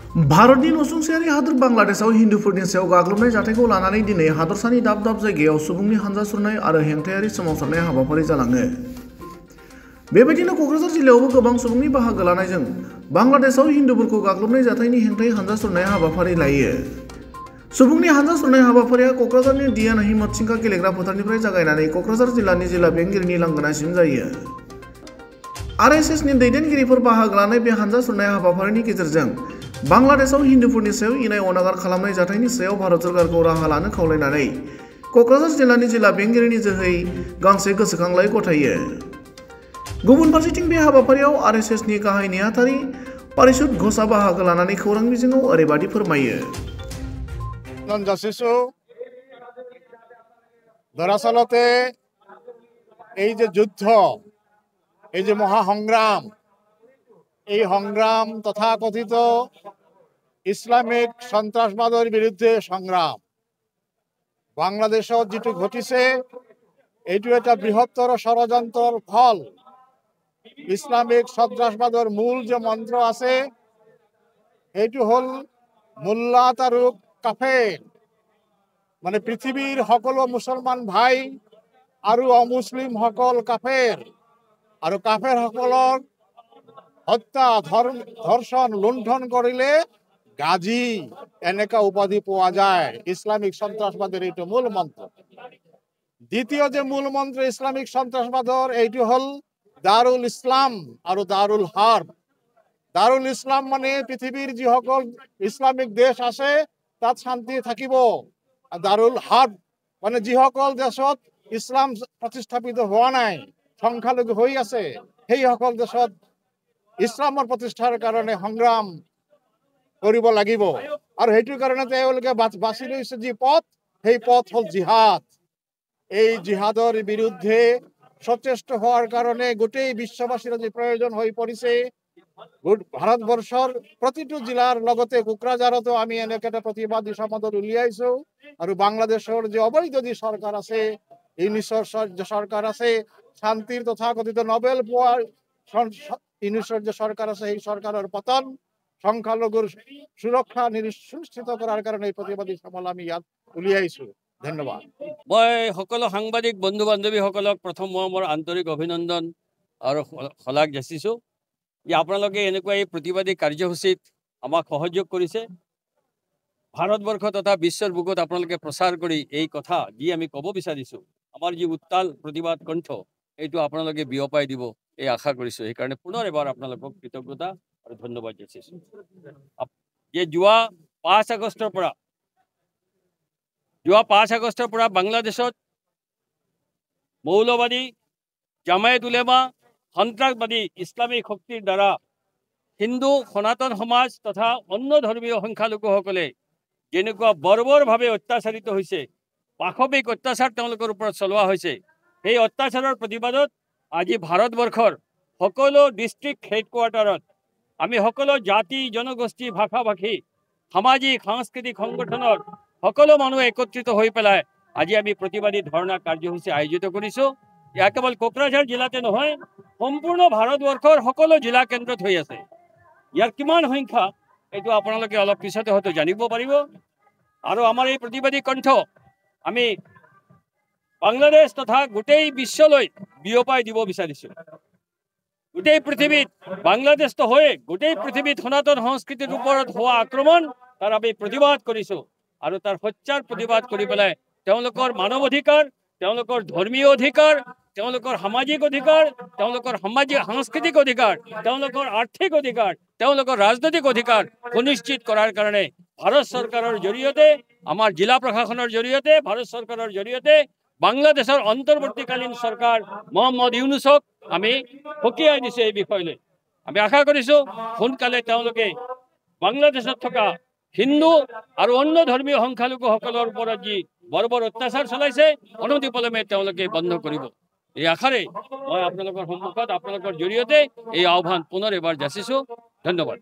भारतनि नसुंसेयारि हादोर बांलादेशआव हिन्दुफोरनि सायाव गाग्लोबनाय जाथायखौ लानानै दिनै हादरसानि दाब दाब जायगायाव सुबुंनि हानजा सुरनाय आरो हेंथायारि सोमावसारनाय हाबाफारि जालाङो। बेबायदिनो क'क्राझार जिल्लायावबो गोबां सुबुंनि बाहागो लानायजों बांलादेशआव हिन्दुफोरखौ गाग्लोबनाय जाथायनि हेंथायै हानजा सुरनाय हाबाफारि लायो। सुबुंनि हानजा सुरनाय हाबाफारिया क'क्राझारनि डिएन हिम्मत सिंह गेलेग्रा फोथारनिफ्राय जागायनानै क'क्राझार जिल्लानि जिल्ला बेंगिरिनि लांगोनासिम जायो। आरएसएसनि दैदेनगिरिफोर बाहागो लानाय बे हानजा सुरनाय हाबाफारिनि गेजेरजों बांलादेशआव हिन्दुफोरनि सायाव इनाय अनागार खालामनाय जाथायनि सायाव भारत सरकारखौ राहा लानो खावलायनानै क'क्राझार जिल्लानि जिल्ला बेंगिरिनि जोहै गांसे गोसोखांलाइ गथायो। गुबुन फारसेथिं बे हाबाफारियाव आरएसएसनि गाहाय नेहाथारि पारिषद घोषआ बाहागो लानानै खौरां बिजोङाव ओरैबादि फोरमायो। दरअसलते এই যে যুদ্ধ, এই যে মহাসংগ্রাম, এই সংগ্রাম তথাকথিত ইসলামিক সন্ত্রাসবাদের বিরুদ্ধে সংগ্রাম বাংলাদেশত যেটো ঘটিছে এইটো এটা বৃহত্তৰ ষড়যন্ত্ৰৰ ফল। ইসলামিক সন্ত্ৰাসবাদেৰ মূল যে মন্ত্ৰ আছে এইটো হল মুল্লাত আৰু কাফেৰ, মানে পৃথিৱীৰ সকলো মুছলমান ভাই আৰু অমুসলিম সকল কাফেৰ, আৰু কাফেৰ সকলক হত্যা ধৰ্ষণ লুণ্ঠন কৰিলে গাজী এনেকা উপাধি পোৱা যায়। ইসলামিক সন্ত্ৰাসবাদেৰ এইটো মূল মন্ত্ৰ। দ্বিতীয় যে মূল মন্ত্ৰ ইসলামিক সন্ত্ৰাসবাদৰ এইটো হল দাৰুল ইসলাম আৰু দাৰুল হাৰ্ব। দাৰুল ইসলাম মানে পৃথিৱীৰ যিসকল ইসলামিক দেশ আছে তাত শান্তি থাকিব। দাৰুল হাৰ্ব মানে যিসকল দেশত ইসলাম প্ৰতিষ্ঠাপিত হোৱা নাই, সংখ্যালঘু হৈ আছে, সেই সকল দেশত ইসলামৰ প্ৰতিষ্ঠাৰ কাৰণে সংগ্ৰাম কৰিব লাগিব। আৰু সেইটোৰ কাৰণে তেওঁলোকে বাছি লৈছে যি পথ, সেই পথ হল জিহাদ। এই জিহাদৰ বিৰুদ্ধে সচেষ্ট হোৱাৰ কাৰণে গোটেই বিশ্ববাসীৰ যি প্ৰয়োজন হৈ পৰিছে। ভাৰতবৰ্ষৰ প্ৰতিটো জিলাৰ লগতে কোকৰাঝাৰতো আমি এনেকে এটা প্ৰতিবাদী সমাদৰ উলিয়াইছো। আৰু বাংলাদেশৰ যে অবৈধ যি সৰকাৰ আছে, ইউনিসৰ যে সৰকাৰ আছে, শান্তিৰ তথাকথিত নোবেল পোৱা ইউনিসৰ যে সরকার আছে, এই সরকারের পতন, সংখ্যালঘুর সুরক্ষা সুনিশ্চিত করার কারণে এই প্রতিবাদী সমাল আমি ইয়াত উলিয়াইছো। ধন্যবাদ। মই সকলো সাংবাদিক বন্ধু বান্ধৱীসকলক প্ৰথম মোৰ আন্তৰিক অভিনন্দন আৰু শলাগ যাচিছোঁ। আপোনালোকে এনেকুৱা এই প্ৰতিবাদী কাৰ্যসূচীত আমাক সহযোগ কৰিছে। ভাৰতবৰ্ষ তথা বিশ্বৰ বুকুত আপোনালোকে প্ৰচাৰ কৰি এই কথা যি আমি ক'ব বিচাৰিছোঁ, আমাৰ যি উত্তাল প্ৰতিবাদ কণ্ঠ, এইটো আপোনালোকে বিয়পাই দিব এই আশা কৰিছোঁ। সেইকাৰণে পুনৰ এবাৰ আপোনালোকক কৃতজ্ঞতা আৰু ধন্যবাদ যাচিছোঁ। যে যোৱা 5 আগষ্টৰ পৰা বাংলাদেশত মৌলবাদী জামায়াত উলেমা সন্ত্ৰাসবাদী ইছলামিক শক্তিৰ দ্বাৰা হিন্দু সনাতন সমাজ তথা অন্য ধৰ্মীয় সংখ্যালঘুসকলে যেনেকুৱা বৰ্বৰভাৱে অত্যাচাৰিত হৈছে, পাশবিক অত্যাচাৰ তেওঁলোকৰ ওপৰত চলোৱা হৈছে, সেই অত্যাচাৰৰ প্ৰতিবাদত আজি ভাৰতবৰ্ষৰ সকলো ডিষ্ট্ৰিক্ট হেডকোৱাৰ্টাৰত আমি সকলো জাতি জনগোষ্ঠী ভাষা ভাষী সামাজিক সাংস্কৃতিক সংগঠনৰ সকলো মানুহ একত্ৰিত হৈ পেলাই আজি আমি প্ৰতিবাদী ধৰ্ণা কাৰ্যসূচী আয়োজিত কৰিছোঁ। ইয়াৰ কেৱল কোকৰাঝাৰ জিলাতে নহয়, সম্পূৰ্ণ ভাৰতবৰ্ষৰ সকলো জিলা কেন্দ্ৰত হৈ আছে। ইয়াৰ কিমান সংখ্যা এইটো আপোনালোকে অলপ পিছতে হয়তো জানিব পাৰিব। আৰু আমাৰ এই প্ৰতিবাদী কণ্ঠ আমি বাংলাদেশ তথা গোটেই বিশ্বলৈ বিয়পাই দিব বিচাৰিছোঁ। গোটেই পৃথিৱীত বাংলাদেশটো হৈ গোটেই পৃথিৱীত সনাতন সংস্কৃতিৰ ওপৰত হোৱা আক্ৰমণ তাৰ আমি প্ৰতিবাদ কৰিছোঁ। আৰু তাৰ সত্যাৰ প্ৰতিবাদ কৰি পেলাই তেওঁলোকৰ মানৱ অধিকাৰ, তেওঁলোকৰ ধৰ্মীয় অধিকাৰ, তেওঁলোকৰ সামাজিক অধিকাৰ, তেওঁলোকৰ সাংস্কৃতিক অধিকাৰ, তেওঁলোকৰ আৰ্থিক অধিকাৰ, তেওঁলোকৰ ৰাজনৈতিক অধিকাৰ সুনিশ্চিত কৰাৰ কাৰণে ভাৰত চৰকাৰৰ জৰিয়তে, আমাৰ জিলা প্ৰশাসনৰ জৰিয়তে, ভাৰত চৰকাৰৰ জৰিয়তে বাংলাদেশৰ অন্তৰ্বৰ্তীকালীন চৰকাৰ মহম্মদ ইউনুছক আমি সকীয়াই দিছোঁ। এই বিষয়লৈ আমি আশা কৰিছোঁ সোনকালে তেওঁলোকে বাংলাদেশত থকা হিন্দু আৰু অন্য ধৰ্মীয় সংখ্যালঘুসকলৰ ওপৰত যি বৰ্বৰ অত্যাচাৰ চলাইছে অনতিপলমে তেওঁলোকে বন্ধ কৰিব। এই আশাৰে মই আপোনালোকৰ সন্মুখত আপোনালোকৰ জৰিয়তে এই আহ্বান পুনৰ এবাৰ যাচিছোঁ। ধন্যবাদ।